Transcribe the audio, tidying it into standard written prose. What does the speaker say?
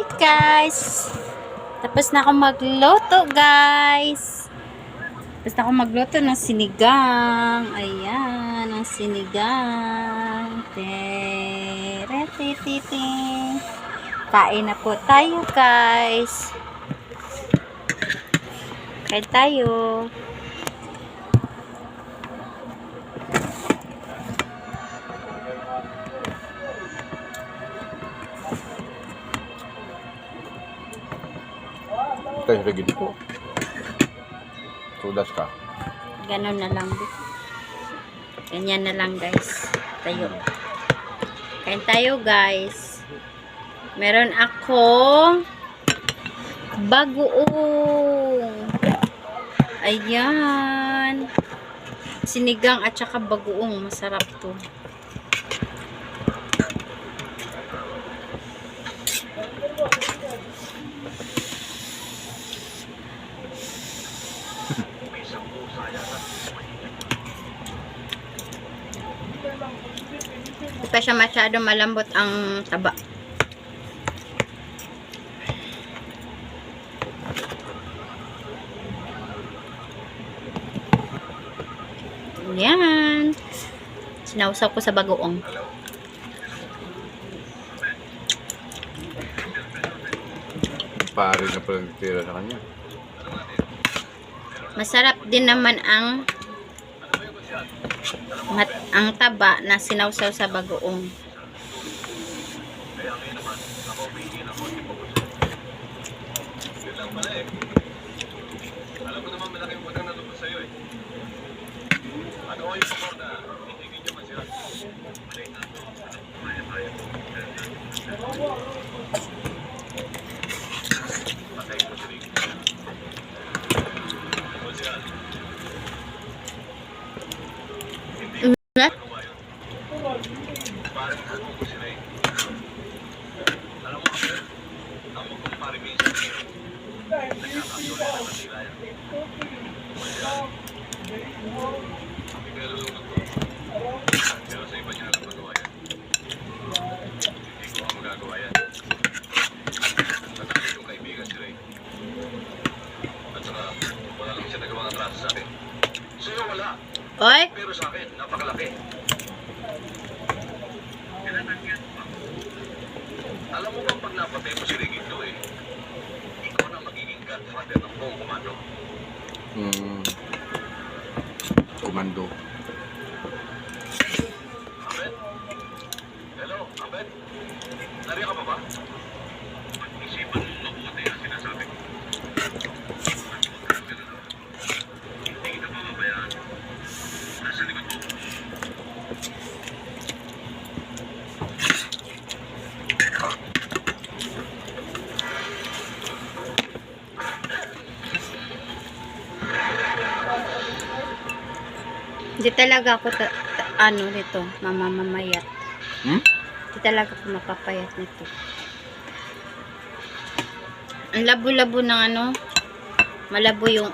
Hi guys! Tapos na ako magluto guys. Tapos na ako magluto ng sinigang. Ayan, ang sinigang. Tere-tititing. Kain na po tayo guys. Kain tayo. Tayo lagi dito. Sudas ka. Ganon na lang. Ganyan na lang guys. Tayo. Kain tayo guys. Meron akong bagoong. Ayan. Sinigang at saka bagoong. Masarap to. Hindi pa siya masyado malambot ang taba. Yan. Sinausaw ko sa bagoong. Pare na pala tira sa kanya. Masarap din naman ang taba na sinausaw sa bagoong. Alam ko naman malaki yung utang na loob sa'yo eh. Ano ko yung support na hindi nyo man sila. Patay ko si Rick. Ano sila? Parang ako ko si Rick. Alam mo kasi, ang magkumpari minsan nagkakasulit na matila yan. Ang pinalulunod ko. Pero sa iba niya lang magawa yan. Hindi ko ang magagawa yan. Matalik yung kaibigan si Ray. At saka, wala lang siya nagawang atraso sa akin. Sa'yo wala. Oy! Pero sa akin, napakalaki. Alam mo ba pag napatay mo si Regito eh, ikaw na magiging godfather ng buong komando. Komando. Abed? Hello, Abed? Nariyan ka pa ba? Isipan mo mabuti ang sinasabi ko. Hindi kita pababayaan. Nasa likod mo. Hindi talaga ako nito, mamamayat. Hindi talaga ako mapapayat nito. Ang labo-labo ng malabo yung